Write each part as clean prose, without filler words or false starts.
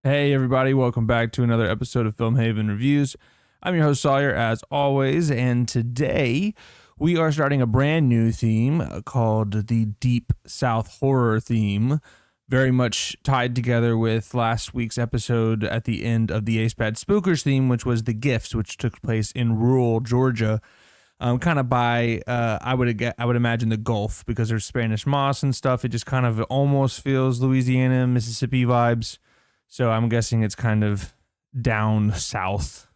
Hey everybody, welcome back to another episode of Film Haven Reviews. I'm your host Sawyer as always, and today we are starting a brand new theme called the Deep South Horror theme, very much tied together with last week's episode at the end of the Ace Bad Spookers theme, which was The Gifts, which took place in rural Georgia, kind of by I would imagine the Gulf, because there's Spanish moss and stuff. It just kind of almost feels Louisiana, Mississippi vibes. So I'm guessing it's kind of down south,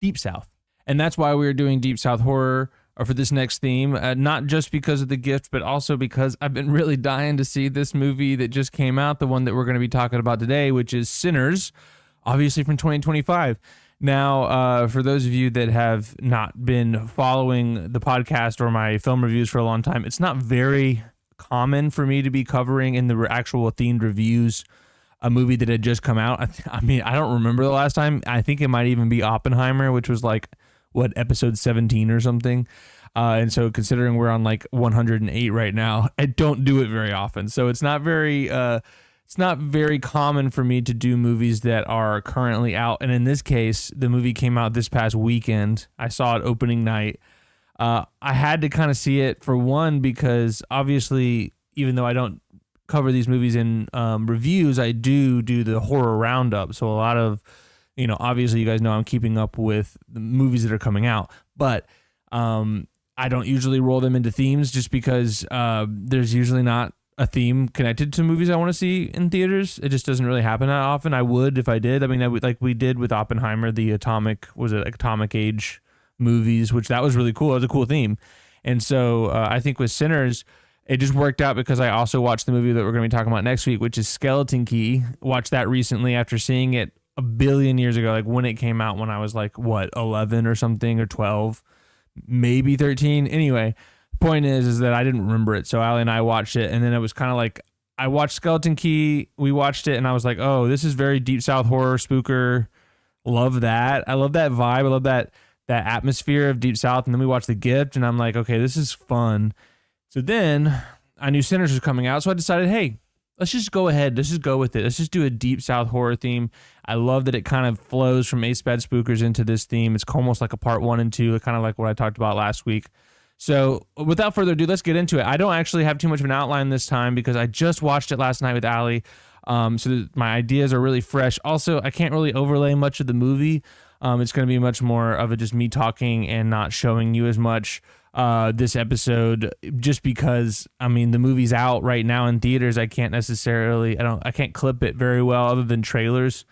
deep south. And that's why we're doing Deep South Horror for this next theme, not just because of The Gift, but also because I've been really dying to see this movie that just came out, the one that we're going to be talking about today, which is Sinners, obviously from 2025. Now, for those of you that have not been following the podcast or my film reviews for a long time, it's not very common for me to be covering in the actual themed reviews a movie that had just come out. I mean, I don't remember the last time. I think it might even be Oppenheimer, which was like, what, episode 17 or something. And so considering we're on like 108 right now, I don't do it very often. So it's not very common for me to do movies that are currently out. And in this case, the movie came out this past weekend. I saw it opening night. I had to kind of see it, for one, because obviously, even though I don't cover these movies in reviews, I do the horror roundup. So a lot of, obviously you guys know I'm keeping up with the movies that are coming out, but I don't usually roll them into themes just because there's usually not a theme connected to movies I want to see in theaters. It just doesn't really happen that often. I would if I did. I mean, like we did with Oppenheimer, the Atomic Age movies, which that was really cool. It was a cool theme. And so I think with Sinners, it just worked out because I also watched the movie that we're going to be talking about next week, which is Skeleton Key. Watched that recently after seeing it a billion years ago, like when it came out, when I was like, 11 or something, or 12, maybe 13. Anyway, point is that I didn't remember it. So Allie and I watched it, and then it was kind of like, I watched Skeleton Key, we watched it, and I was like, oh, this is very Deep South horror, spooker. Love that. I love that vibe. I love that atmosphere of Deep South. And then we watched The Gift, and I'm like, okay, this is fun. So then I knew Sinners was coming out, so I decided, hey, let's just go ahead. Let's just go with it. Let's just do a Deep South horror theme. I love that it kind of flows from Ace Bad Spookers into this theme. It's almost like a part 1 and 2, kind of like what I talked about last week. So without further ado, let's get into it. I don't actually have too much of an outline this time because I just watched it last night with Allie, so my ideas are really fresh. Also, I can't really overlay much of the movie. It's going to be much more of just me talking and not showing you as much this episode, just because the movie's out right now in theaters. I can't clip it very well other than trailers.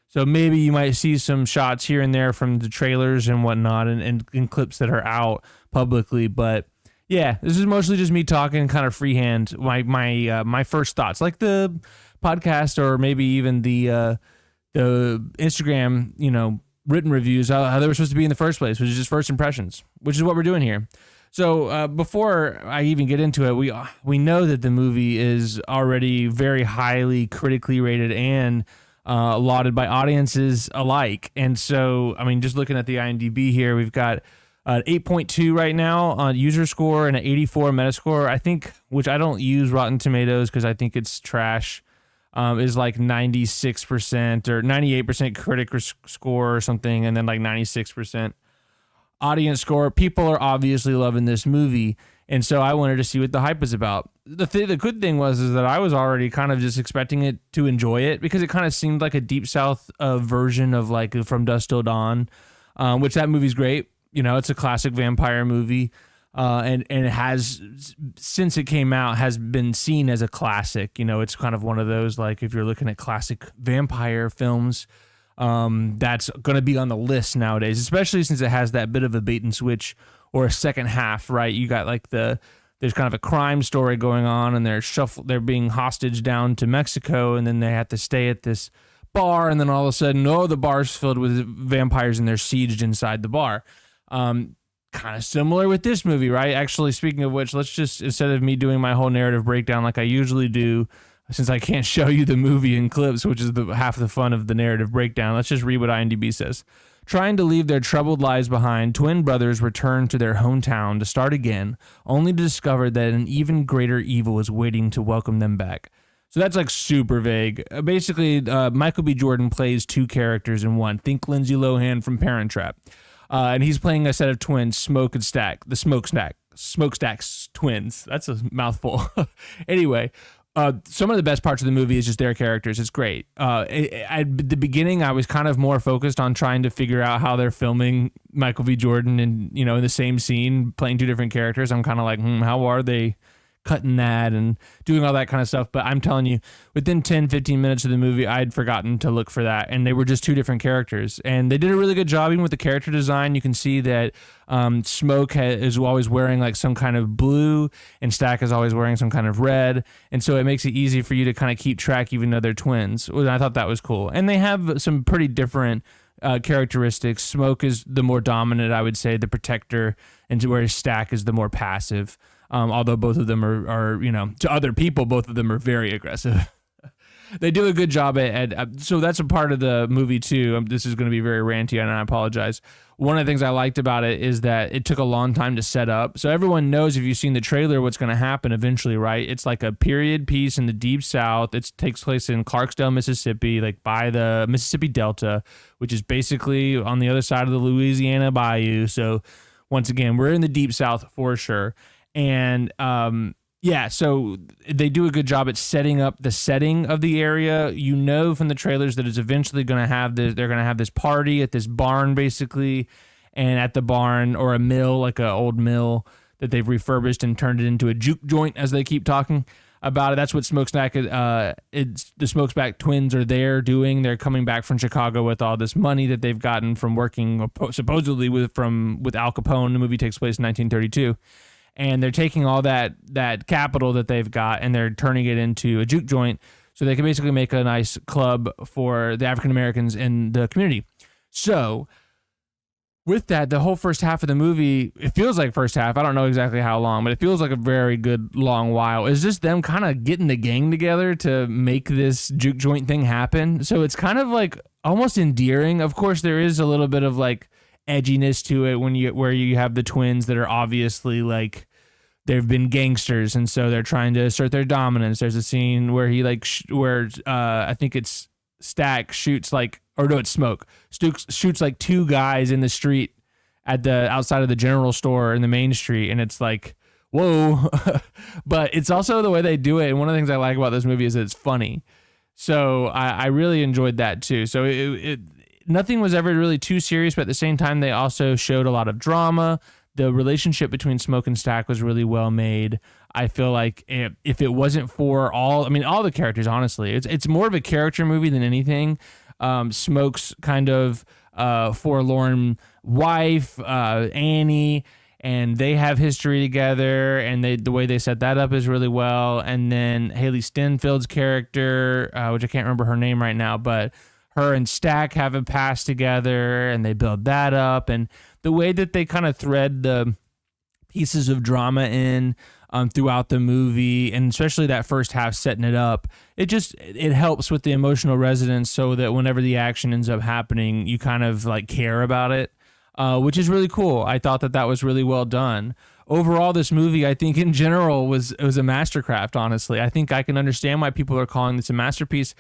So maybe you might see some shots here and there from the trailers and whatnot, and clips that are out publicly. But yeah, this is mostly just me talking kind of freehand. My first thoughts, like the podcast or maybe even the Instagram, written reviews, how they were supposed to be in the first place, which is just first impressions, which is what we're doing here. So before I even get into it, we know that the movie is already very highly critically rated and lauded by audiences alike. And so, just looking at the IMDb here, we've got an 8.2 right now on user score and an 84 Metascore. I think, which I don't use Rotten Tomatoes because I think it's trash, is like 96% or 98% critic score or something, and then like 96% audience score. People are obviously loving this movie, and so I wanted to see what the hype is about. The good thing is that I was already kind of just expecting it to enjoy it, because it kind of seemed like a Deep South version of like From Dusk Till Dawn, which that movie's great. It's a classic vampire movie, and it has, since it came out, has been seen as a classic. It's kind of one of those, like, if you're looking at classic vampire films, that's going to be on the list nowadays, especially since it has that bit of a bait and switch or a second half, right? You got like there's kind of a crime story going on, and they're being hostage down to Mexico, and then they have to stay at this bar, and then all of a sudden, the bar's filled with vampires and they're sieged inside the bar. Kind of similar with this movie, right? Actually, speaking of which, let's just, instead of me doing my whole narrative breakdown like I usually do, since I can't show you the movie in clips, which is half the fun of the narrative breakdown, let's just read what IMDb says. Trying to leave their troubled lives behind, twin brothers return to their hometown to start again, only to discover that an even greater evil is waiting to welcome them back. So that's like super vague. Basically, Michael B. Jordan plays two characters in one. Think Lindsay Lohan from Parent Trap. And he's playing a set of twins, Smoke and Stack, the Smokestack's twins. That's a mouthful. Anyway, some of the best parts of the movie is just their characters. It's great. At the beginning, I was kind of more focused on trying to figure out how they're filming Michael B. Jordan and, in the same scene, playing two different characters. I'm kind of like, how are they cutting that and doing all that kind of stuff? But I'm telling you, within 10-15 minutes of the movie, I'd forgotten to look for that, and they were just two different characters, and they did a really good job even with the character design. You can see that Smoke is always wearing like some kind of blue, and Stack is always wearing some kind of red, and so it makes it easy for you to kind of keep track even though they're twins. I thought that was cool, and they have some pretty different characteristics. Smoke is the more dominant, I would say, the protector, and whereas Stack is the more passive. Although both of them are, to other people, both of them are very aggressive. They do a good job so that's a part of the movie too. This is going to be very ranty, and I apologize. One of the things I liked about it is that it took a long time to set up. So everyone knows, if you've seen the trailer, what's going to happen eventually, right? It's like a period piece in the Deep South. It takes place in Clarksdale, Mississippi, like by the Mississippi Delta, which is basically on the other side of the Louisiana Bayou. So once again, we're in the Deep South for sure. And so they do a good job at setting up the setting of the area. From the trailers that it's eventually going to have this. They're going to have this party at this barn, basically, and at the barn, or a mill, like an old mill that they've refurbished and turned it into a juke joint, as they keep talking about it. That's what Smokestack it's the Smokestack twins are there doing. They're coming back from Chicago with all this money that they've gotten from working supposedly with Al Capone. The movie takes place in 1932. And they're taking all that capital that they've got, and they're turning it into a juke joint so they can basically make a nice club for the African Americans in the community. So with that, the whole first half of the movie, it feels like first half. I don't know exactly how long, but it feels like a very good long while. It's just them kind of getting the gang together to make this juke joint thing happen. So it's kind of like almost endearing. Of course, there is a little bit of like edginess to it where you have the twins that are obviously like, they've been gangsters, and so they're trying to assert their dominance. There's a scene where he I think it's Stack shoots it's Smoke shoots like two guys in the street at the outside of the general store in the main street, and it's like, whoa. But it's also the way they do it, and one of the things I like about this movie is that it's funny. So I really enjoyed that too. So it nothing was ever really too serious, but at the same time, they also showed a lot of drama. The relationship between Smoke and Stack was really well made. I feel like if it wasn't for all the characters, honestly, it's more of a character movie than anything. Smoke's kind of forlorn wife, Annie, and they have history together, and the way they set that up is really well. And then Haley Steinfeld's character, which I can't remember her name right now, but her and Stack have a past together, and they build that up. And the way that they kind of thread the pieces of drama in throughout the movie, and especially that first half setting it up, it helps with the emotional resonance, so that whenever the action ends up happening, you kind of like care about it, which is really cool. I thought that was really well done. Overall, this movie, I think in general, was a mastercraft, honestly. I think I can understand why people are calling this a masterpiece.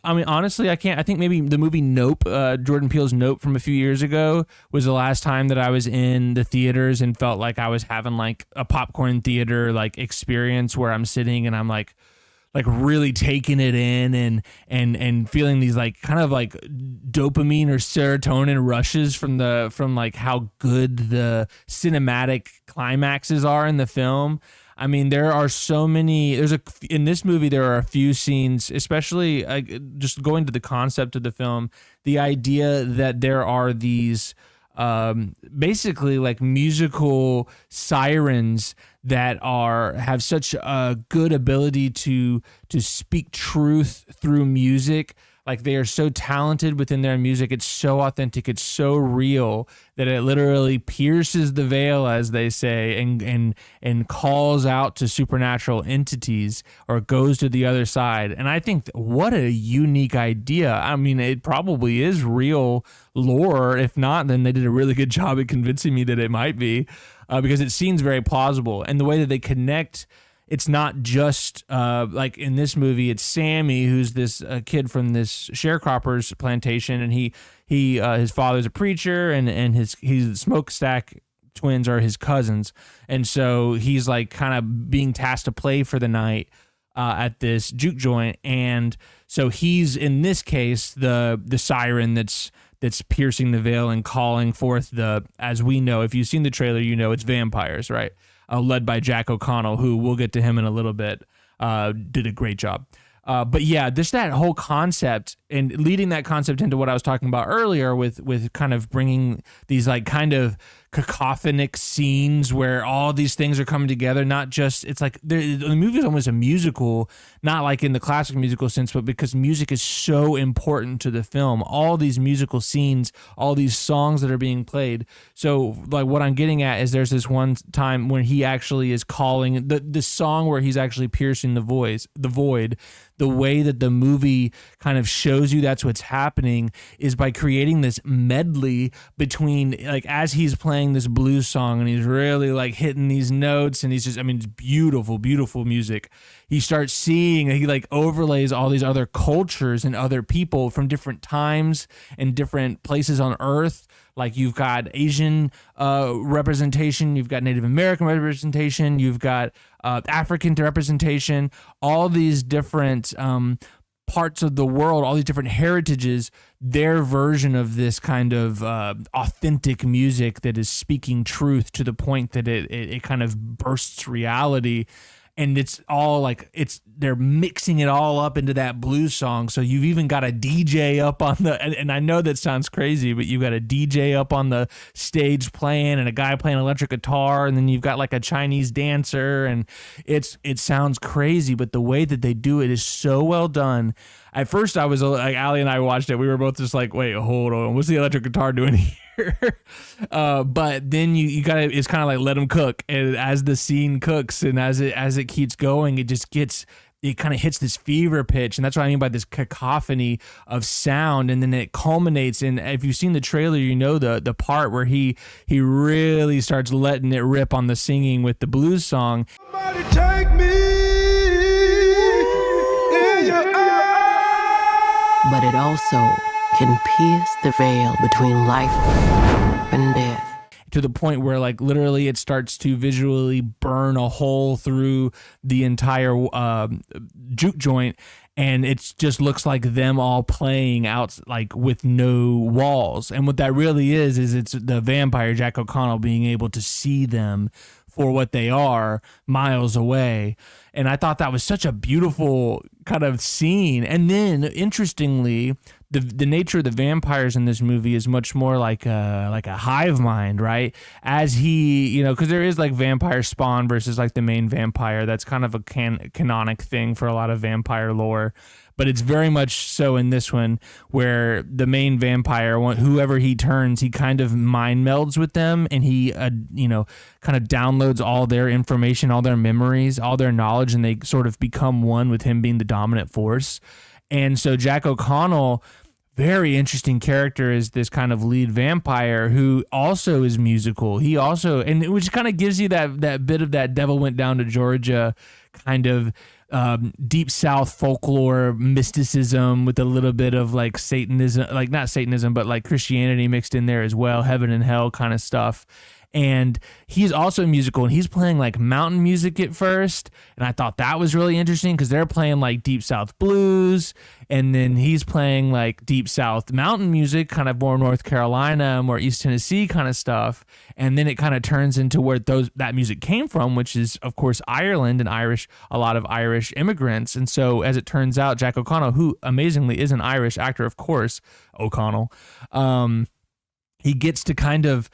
Honestly, I can't. I think maybe the movie Nope, Jordan Peele's Nope from a few years ago, was the last time that I was in the theaters and felt like I was having like a popcorn theater like experience where I'm sitting and I'm like really taking it in and feeling these like kind of like dopamine or serotonin rushes from like how good the cinematic climaxes are in the film. I mean, there are so many. In this movie, there are a few scenes, especially just going to the concept of the film, the idea that there are these basically like musical sirens that have such a good ability to speak truth through music. Like, they are so talented within their music. It's so authentic. It's so real that it literally pierces the veil, as they say, and calls out to supernatural entities, or goes to the other side. And I think what a unique idea. I mean, it probably is real lore. If not, then they did a really good job at convincing me that it might be, because it seems very plausible. And the way that they connect it's not just like in this movie, it's Sammy, who's this kid from this sharecropper's plantation, and he his father's a preacher, and his smokestack twins are his cousins, and so he's like kind of being tasked to play for the night at this juke joint, and so he's in this case the siren that's piercing the veil and calling forth as we know, if you've seen the trailer, you know it's vampires, right? Led by Jack O'Connell, who we'll get to him in a little bit, did a great job. But yeah, just that whole concept and leading that concept into what I was talking about earlier with kind of bringing these like kind of cacophonic scenes where all these things are coming together. Not just, it's like the movie is almost a musical, not like in the classic musical sense, but because music is so important to the film. All these musical scenes, all these songs that are being played. So like what I'm getting at is there's this one time when he actually is calling the song where he's actually piercing the void. The way that the movie kind of shows you that's what's happening is by creating this medley between, like, as he's playing this blues song and he's really like hitting these notes and he's just, I mean, it's beautiful, beautiful music. He starts seeing, he like overlays all these other cultures and other people from different times and different places on Earth. Like you've got Asian representation, you've got Native American representation, you've got African representation, all these different parts of the world, all these different heritages, their version of this kind of authentic music that is speaking truth to the point that it kind of bursts reality. And it's all like they're mixing it all up into that blues song. So you've even got a DJ up on and I know that sounds crazy, but you've got a DJ up on the stage playing and a guy playing electric guitar, and then you've got like a Chinese dancer, and it sounds crazy, but the way that they do it is so well done. At first I was like, Allie and I watched it. We were both just like, wait, hold on. What's the electric guitar doing here? But then you gotta, it's kind of like let them cook. And as the scene cooks and as it keeps going, it kind of hits this fever pitch. And that's what I mean by this cacophony of sound. And then it culminates in, if you've seen the trailer, you know, the part where he really starts letting it rip on the singing with the blues song. Somebody take me in your eyes. But it also can pierce the veil between life and death. To the point where, like, literally it starts to visually burn a hole through the entire juke joint, and it just looks like them all playing out, like, with no walls. And what that really is it's the vampire Jack O'Connell being able to see them for what they are miles away. And I thought that was such a beautiful kind of scene. And then, interestingly, the nature of the vampires in this movie is much more like a hive mind, right? As he, you know, because there is like vampire spawn versus like the main vampire. That's kind of a canonic thing for a lot of vampire lore. But it's very much so in this one, where the main vampire, whoever he turns, he kind of mind melds with them, and he, kind of downloads all their information, all their memories, all their knowledge, and they sort of become one with him being the dominant force. And so Jack O'Connell, very interesting character, is this kind of lead vampire who also is musical. He also, and which kind of gives you that bit of that Devil Went Down to Georgia kind of deep South folklore mysticism with a little bit of like Satanism, like not Satanism, but like Christianity mixed in there as well, heaven and hell kind of stuff. And he's also musical, and he's playing like mountain music at first. And I thought that was really interesting because they're playing like deep South blues, and then he's playing like deep South mountain music, kind of more North Carolina, more East Tennessee kind of stuff. And then it kind of turns into where that music came from, which is of course Ireland and a lot of Irish immigrants. And so as it turns out, Jack O'Connell, who amazingly is an Irish actor, of course, O'Connell, he gets to kind of,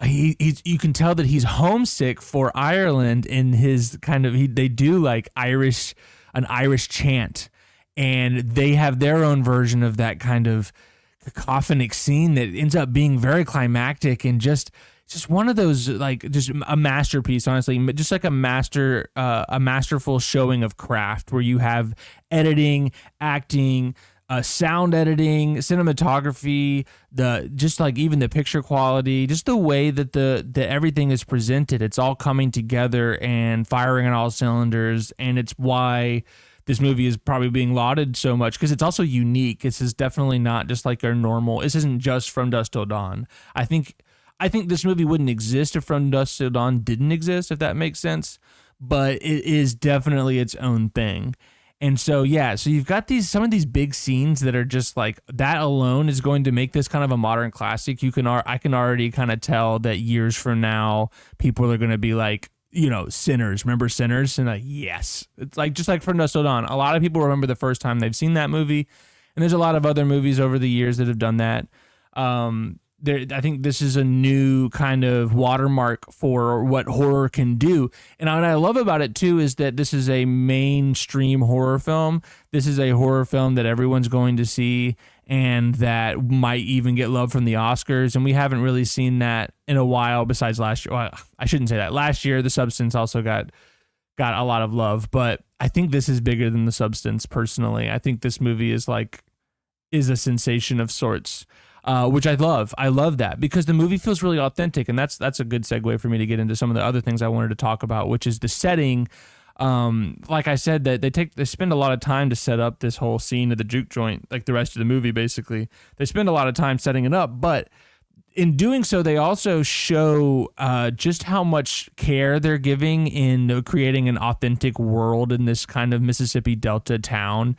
you can tell that he's homesick for Ireland in his kind of, they do like an Irish chant, and they have their own version of that kind of cacophonic scene that ends up being very climactic and just one of those, like, just a masterpiece, honestly, just like a masterful showing of craft where you have editing, acting, sound editing, cinematography, the just like even the picture quality, just the way that the everything is presented. It's all coming together and firing on all cylinders, and it's why this movie is probably being lauded so much, because it's also unique. This is definitely not just like our normal. This isn't just From Dusk Till Dawn. I think this movie wouldn't exist if From Dusk Till Dawn didn't exist, if that makes sense. But it is definitely its own thing. And so, yeah, so you've got some of these big scenes that are just like, that alone is going to make this kind of a modern classic. I can already kind of tell that years from now, people are going to be like, Sinners. Remember Sinners? And like, yes. It's like, just like From Dusk Till Dawn. A lot of people remember the first time they've seen that movie. And there's a lot of other movies over the years that have done that. I think this is a new kind of watermark for what horror can do. And what I love about it, too, is that this is a mainstream horror film. This is a horror film that everyone's going to see and that might even get love from the Oscars. And we haven't really seen that in a while besides last year. Well, I shouldn't say that. Last year, The Substance also got a lot of love. But I think this is bigger than The Substance, personally. I think this movie is a sensation of sorts. Which I love. I love that because the movie feels really authentic, and that's a good segue for me to get into some of the other things I wanted to talk about, which is the setting. Like I said, that they spend a lot of time to set up this whole scene of the juke joint, like the rest of the movie. Basically, they spend a lot of time setting it up, but in doing so, they also show just how much care they're giving in creating an authentic world in this kind of Mississippi Delta town.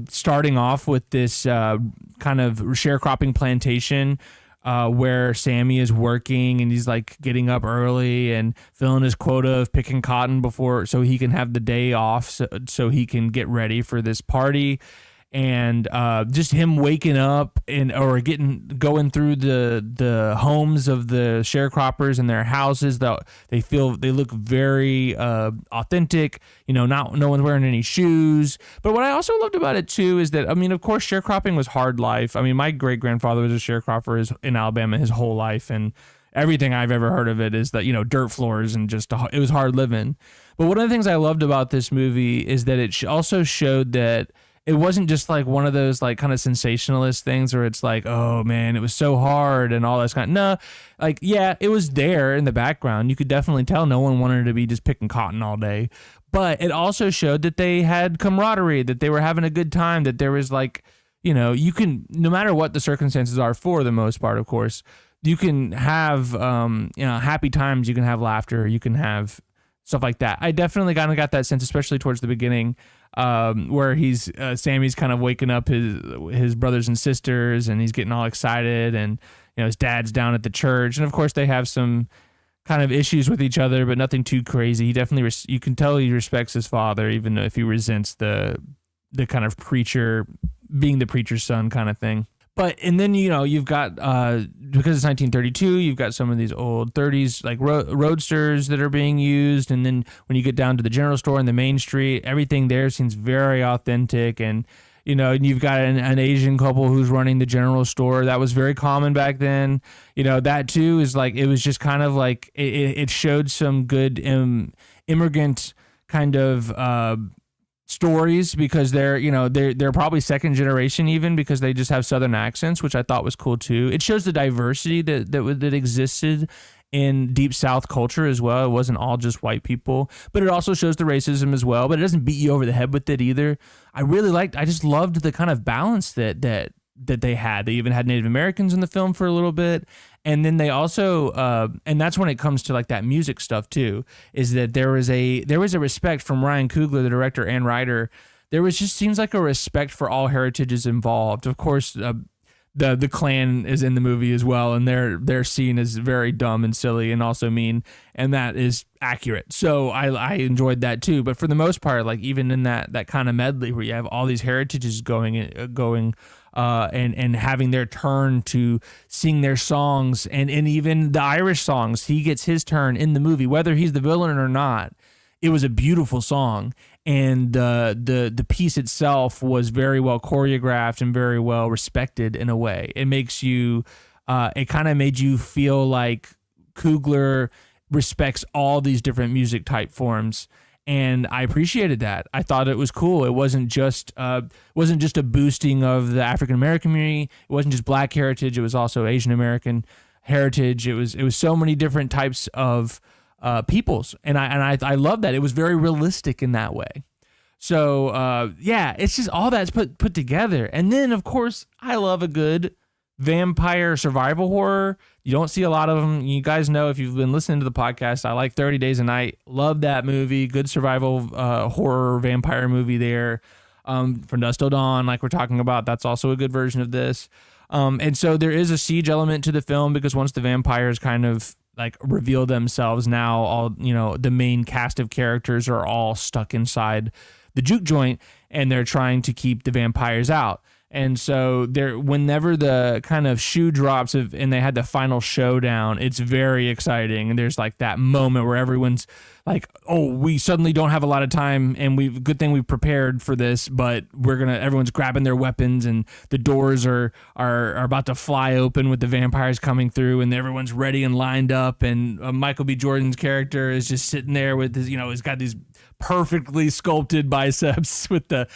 Starting off with this kind of sharecropping plantation where Sammy is working and he's like getting up early and filling his quota of picking cotton so he can have the day off so he can get ready for this party. And just him waking up or going through the homes of the sharecroppers and their houses, that they look very authentic. No one's wearing any shoes. But what I also loved about it too is that, of course, sharecropping was hard life. My great grandfather was a sharecropper in Alabama his whole life, and everything I've ever heard of it is that dirt floors and it was hard living. But one of the things I loved about this movie is that it also showed that it wasn't just like one of those like kind of sensationalist things where it's like, oh man, it was so hard and all that kind of, no, like, yeah, it was there in the background. You could definitely tell no one wanted to be just picking cotton all day, but it also showed that they had camaraderie, that they were having a good time, that there was like, you can, no matter what the circumstances are for the most part, of course, you can have, happy times, you can have laughter, you can have stuff like that. I definitely kind of got that sense, especially towards the beginning, where Sammy's kind of waking up his brothers and sisters, and he's getting all excited, and his dad's down at the church, and of course they have some kind of issues with each other, but nothing too crazy. He definitely you can tell he respects his father, even if he resents the kind of preacher being the preacher's son kind of thing. And then, you've got, because it's 1932, you've got some of these old 30s, like roadsters that are being used. And then when you get down to the general store in the main street, everything there seems very authentic. And, you've got an Asian couple who's running the general store. That was very common back then. That too is like, it was just kind of like, it showed some good immigrant kind of, stories, because they're probably second generation even, because they just have Southern accents, which I thought was cool too. It shows the diversity that existed in Deep South culture as well. It wasn't all just white people, but it also shows the racism as well, but it doesn't beat you over the head with it either. I just loved the kind of balance that they had. They even had Native Americans in the film for a little bit. And then they also, and that's when it comes to like that music stuff too, is that there was a respect from Ryan Coogler, the director and writer. There was just seems like a respect for all heritages involved. Of course, the Klan is in the movie as well, and they're seen as very dumb and silly and also mean, and that is accurate. So I enjoyed that too. But for the most part, like even in that kind of medley where you have all these heritages going. And having their turn to sing their songs, and even the Irish songs, he gets his turn in the movie, whether he's the villain or not. It was a beautiful song, and the piece itself was very well choreographed and very well respected in a way. It makes you, it kind of made you feel like Coogler respects all these different music type forms. And I appreciated that. I thought it was cool. It wasn't just a boosting of the African American community. It wasn't just Black heritage. It was also Asian American heritage. It was so many different types of peoples, and I love that. It was very realistic in that way. So yeah, it's just all that's put together. And then of course I love a good vampire survival horror. You don't see a lot of them. You guys know if you've been listening to the podcast, I like 30 Days a Night. Love that movie. Good survival horror vampire movie there. From Dusk Till Dawn, like we're talking about, that's also a good version of this. And so there is a siege element to the film because once the vampires kind of like reveal themselves, now all, the main cast of characters are all stuck inside the juke joint and they're trying to keep the vampires out. And so whenever the kind of shoe drops and they had the final showdown, it's very exciting. And there's like that moment where everyone's like, oh, we suddenly don't have a lot of time and good thing we prepared for this, but everyone's grabbing their weapons and the doors are about to fly open with the vampires coming through and everyone's ready and lined up. And Michael B. Jordan's character is just sitting there with his, he's got these perfectly sculpted biceps with the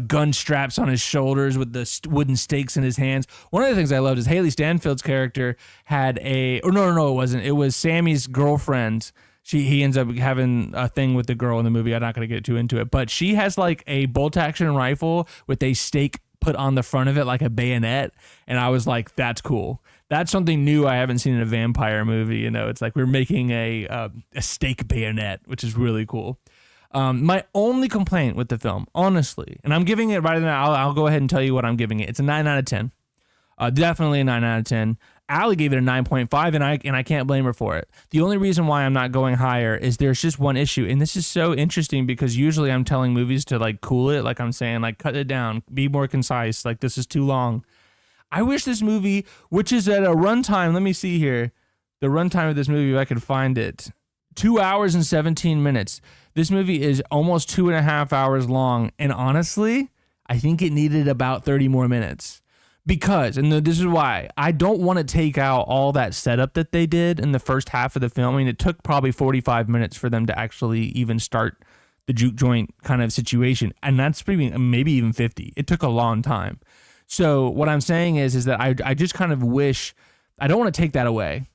gun straps on his shoulders with the wooden stakes in his hands. One of the things I loved is Haley Stanfield's character had it wasn't. It was Sammy's girlfriend. He ends up having a thing with the girl in the movie. I'm not going to get too into it, but she has like a bolt action rifle with a stake put on the front of it like a bayonet. And I was like, that's cool. That's something new I haven't seen in a vampire movie. It's like we're making a stake bayonet, which is really cool. My only complaint with the film, honestly, and I'm giving it right now, I'll go ahead and tell you what I'm giving it. It's a 9 out of 10. Definitely a 9 out of 10. Allie gave it a 9.5, and I can't blame her for it. The only reason why I'm not going higher is there's just one issue, and this is so interesting because usually I'm telling movies to like cool it, like I'm saying like cut it down, be more concise, like this is too long. I wish this movie, which is at a runtime, let me see here, the runtime of this movie, if I could find it, 2 hours and 17 minutes. This movie is almost 2.5 hours long, and honestly, I think it needed about 30 more minutes. Because, and this is why, I don't want to take out all that setup that they did in the first half of the film. I mean, it took probably 45 minutes for them to actually even start the juke joint kind of situation. And that's maybe even 50. It took a long time. So what I'm saying is that I just kind of wish, I don't want to take that away,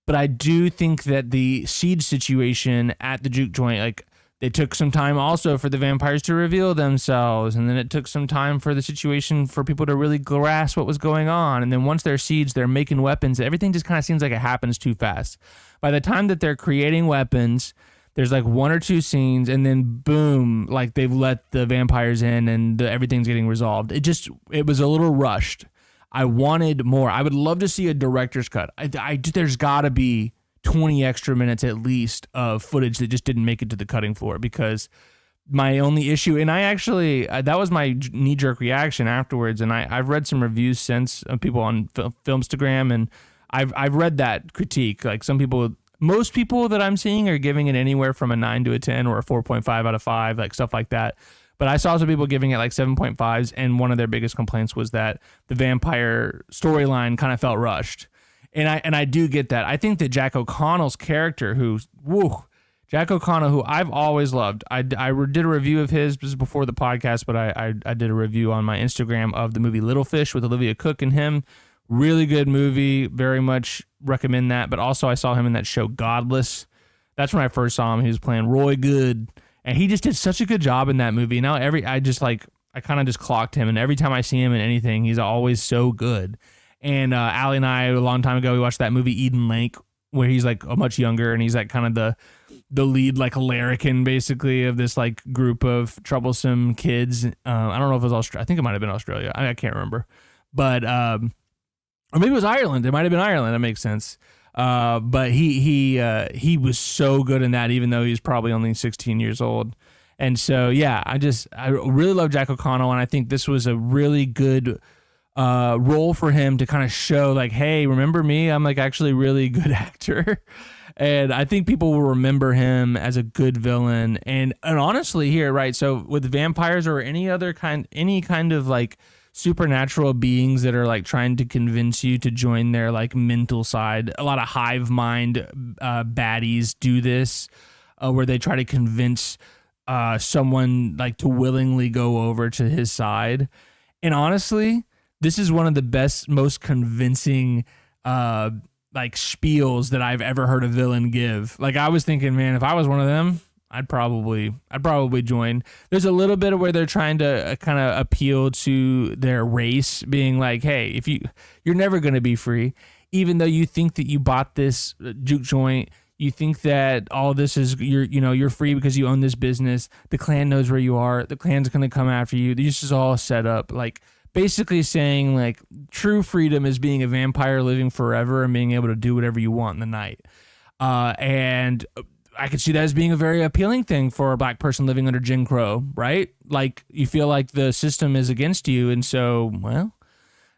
but I do think that the siege situation at the juke joint, like, it took some time also for the vampires to reveal themselves, and then it took some time for the situation for people to really grasp what was going on. And then once they're sieged, they're making weapons. Everything just kind of seems like it happens too fast. By the time that they're creating weapons, there's like one or two scenes, and then boom, like they've let the vampires in, and everything's getting resolved. It was a little rushed. I wanted more. I would love to see a director's cut. There's got to be 20 extra minutes at least of footage that just didn't make it to the cutting floor, because my only issue, and I actually, that was my knee-jerk reaction afterwards, and I've read some reviews since of people on Filmstagram, and I've read that critique. Like most people that I'm seeing are giving it anywhere from a 9 to a 10 or a 4.5 out of 5, like stuff like that. But I saw some people giving it like 7.5s, and one of their biggest complaints was that the vampire storyline kind of felt rushed. And I do get that. I think that Jack O'Connell's character, Jack O'Connell, who I've always loved. I did a review of his, this is before the podcast, but I did a review on my Instagram of the movie Little Fish with Olivia Cooke and him. Really good movie. Very much recommend that. But also I saw him in that show Godless. That's when I first saw him. He was playing Roy Good. And he just did such a good job in that movie. Now I kind of just clocked him. And every time I see him in anything, he's always so good. And Allie and I, a long time ago, we watched that movie Eden Lake, where he's like much younger, and he's like kind of the lead like larrikin basically of this like group of troublesome kids. I don't know if it was Australia. I think it might have been Australia. I can't remember, but or maybe it was Ireland. It might have been Ireland. That makes sense. But he was so good in that, even though he's probably only 16 years old. And so yeah, I really love Jack O'Connell, and I think this was a really good role for him to kind of show like, hey, remember me? I'm like actually a really good actor. And I think people will remember him as a good villain. And honestly here, right, so with vampires or any kind of like supernatural beings that are like trying to convince you to join their like mental side, a lot of hive mind baddies do this, where they try to convince someone like to willingly go over to his side. And honestly, this is one of the best, most convincing like spiels that I've ever heard a villain give. Like I was thinking, man, if I was one of them, I'd probably join. There's a little bit of where they're trying to kind of appeal to their race, being like, hey, if you're never going to be free, even though you think that you bought this juke joint, you think that all this is you're free because you own this business. The Klan knows where you are. The Klan's going to come after you. This is all set up. Like basically saying like true freedom is being a vampire living forever and being able to do whatever you want in the night. And I could see that as being a very appealing thing for a black person living under Jim Crow, right? Like you feel like the system is against you. And so, well,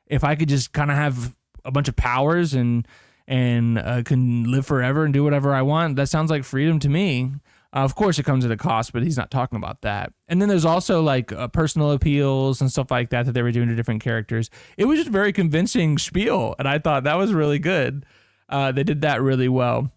if I could just kind of have a bunch of powers and can live forever and do whatever I want, that sounds like freedom to me. Of course, it comes at a cost, but he's not talking about that. And then there's also like personal appeals and stuff like that they were doing to different characters. It was just a very convincing spiel, and I thought that was really good. They did that really well.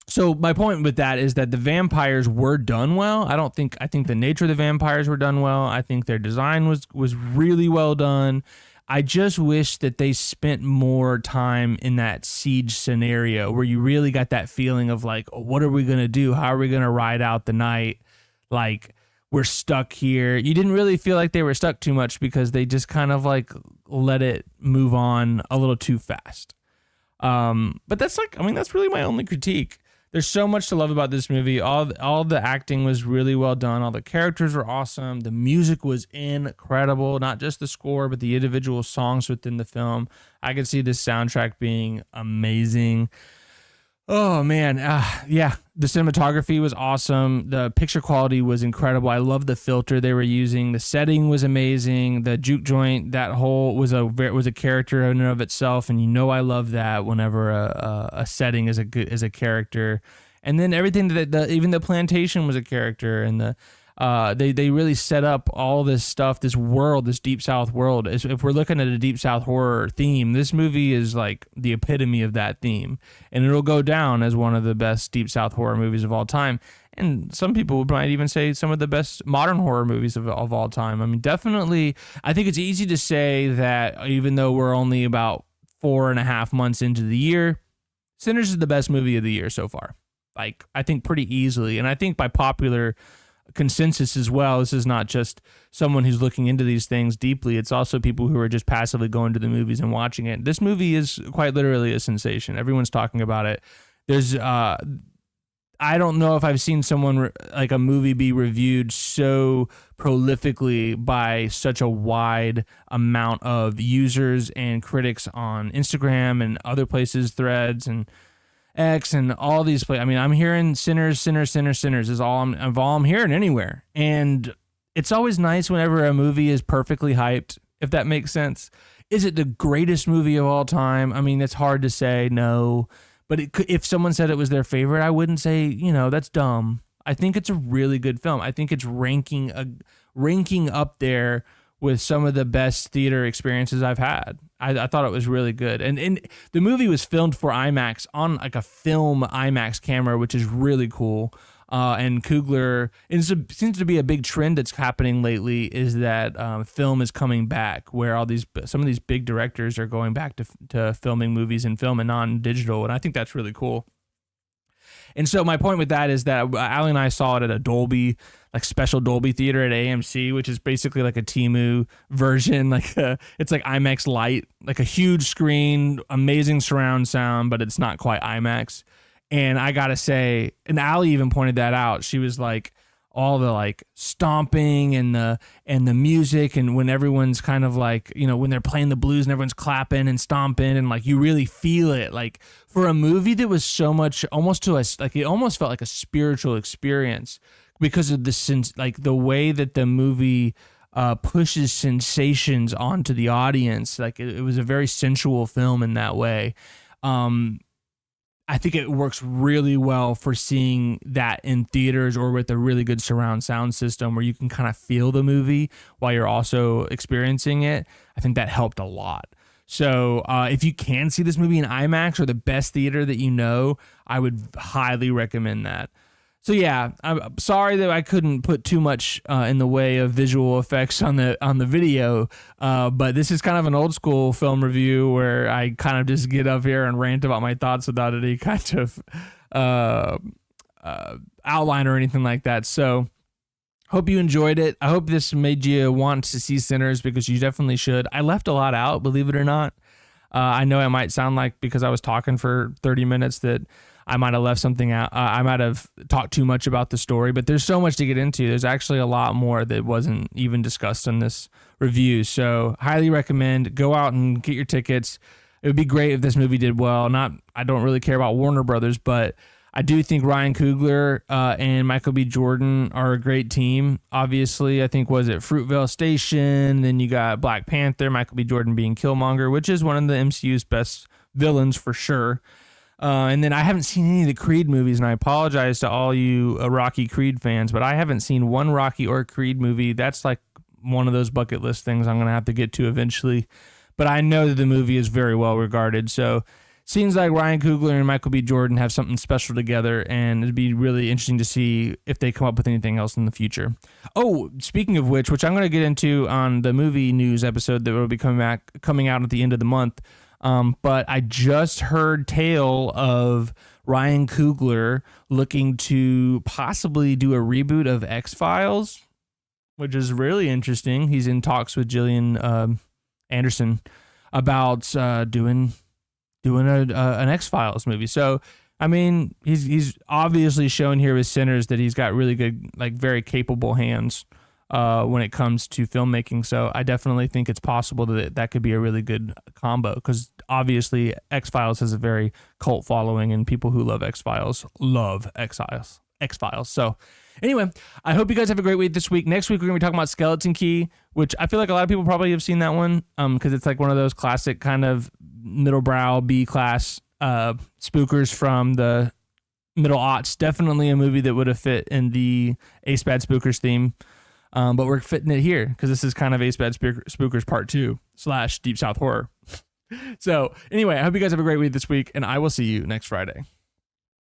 So my point with that is that the vampires were done well. I think the nature of the vampires were done well. I think their design was really well done. I just wish that they spent more time in that siege scenario where you really got that feeling of like, oh, what are we going to do? How are we going to ride out the night? Like, we're stuck here. You didn't really feel like they were stuck too much because they just kind of like let it move on a little too fast. But that's really my only critique. There's so much to love about this movie. All the acting was really well done. All the characters were awesome. The music was incredible. Not just the score, but the individual songs within the film. I could see this soundtrack being amazing. Oh, man. Yeah, the cinematography was awesome. The picture quality was incredible. I love the filter they were using. The setting was amazing. The juke joint, that whole was a character in and of itself, and I love that whenever a setting is a character. And then everything even the plantation was a character, and they really set up all this stuff, this world, this Deep South world. If we're looking at a Deep South horror theme, this movie is like the epitome of that theme. And it'll go down as one of the best Deep South horror movies of all time. And some people might even say some of the best modern horror movies of all time. I mean, definitely, I think it's easy to say that even though we're only about 4.5 months into the year, Sinners is the best movie of the year so far. Like, I think pretty easily. And I think by popular consensus as well, this is not just someone who's looking into these things deeply, it's also people who are just passively going to the movies and watching it. This movie is quite literally a sensation. Everyone's talking about it. There's I don't know if I've seen someone like a movie be reviewed so prolifically by such a wide amount of users and critics on Instagram and other places, Threads and X and all these places. I mean, I'm hearing sinners is all I'm hearing anywhere. And it's always nice whenever a movie is perfectly hyped, if that makes sense. Is it the greatest movie of all time? I mean, it's hard to say, no. But if someone said it was their favorite, I wouldn't say, that's dumb. I think it's a really good film. I think it's ranking up there with some of the best theater experiences I've had. I thought it was really good. And the movie was filmed for IMAX on like a film IMAX camera, which is really cool. And Coogler, it seems to be a big trend that's happening lately, is that film is coming back, where some of these big directors are going back to filming movies in film and non-digital, and I think that's really cool. And so my point with that is that Allie and I saw it at a Dolby, like special Dolby theater at AMC, which is basically like a Temu version. It's like IMAX Lite, like a huge screen, amazing surround sound, but it's not quite IMAX. And I gotta say, and Allie even pointed that out. She was like, all the like stomping and the music, and when everyone's kind of like, when they're playing the blues and everyone's clapping and stomping, and like you really feel it. Like for a movie that was so much almost to us, like it almost felt like a spiritual experience because of the way that the movie pushes sensations onto the audience. Like it was a very sensual film in that way. I think it works really well for seeing that in theaters or with a really good surround sound system where you can kind of feel the movie while you're also experiencing it. I think that helped a lot. So if you can see this movie in IMAX or the best theater that I would highly recommend that. So yeah, I'm sorry that I couldn't put too much in the way of visual effects on the video, but this is kind of an old school film review where I kind of just get up here and rant about my thoughts without any kind of outline or anything like that. So hope you enjoyed it. I hope this made you want to see Sinners, because you definitely should. I left a lot out, believe it or not. I know it might sound like because I was talking for 30 minutes that I might have left something out. I might have talked too much about the story, but there's so much to get into. There's actually a lot more that wasn't even discussed in this review. So highly recommend. Go out and get your tickets. It would be great if this movie did well. I don't really care about Warner Brothers, but I do think Ryan Coogler and Michael B. Jordan are a great team. Obviously, I think, was it Fruitvale Station? Then you got Black Panther, Michael B. Jordan being Killmonger, which is one of the MCU's best villains for sure. And then I haven't seen any of the Creed movies, and I apologize to all you Rocky Creed fans, but I haven't seen one Rocky or Creed movie. That's like one of those bucket list things I'm going to have to get to eventually. But I know that the movie is very well regarded. So seems like Ryan Coogler and Michael B. Jordan have something special together, and it'd be really interesting to see if they come up with anything else in the future. Oh, speaking of which I'm going to get into on the movie news episode that will be coming out at the end of the month. But I just heard tale of Ryan Coogler looking to possibly do a reboot of X-Files, which is really interesting. He's in talks with Gillian Anderson about doing an X-Files movie. So, I mean, he's obviously shown here with Sinners that he's got really good, like very capable hands when it comes to filmmaking. So I definitely think it's possible that could be a really good combo, because obviously X-Files has a very cult following, and people who love X-Files love X-Files. So anyway, I hope you guys have a great week this week. Next week, we're going to be talking about Skeleton Key, which I feel like a lot of people probably have seen that one because it's like one of those classic kind of middle brow B-class spookers from the middle aughts. Definitely a movie that would have fit in the Ace Bad Spookers theme. But we're fitting it here because this is kind of Ace Bad Spookers Part 2 / Deep South Horror. So anyway, I hope you guys have a great week this week, and I will see you next Friday.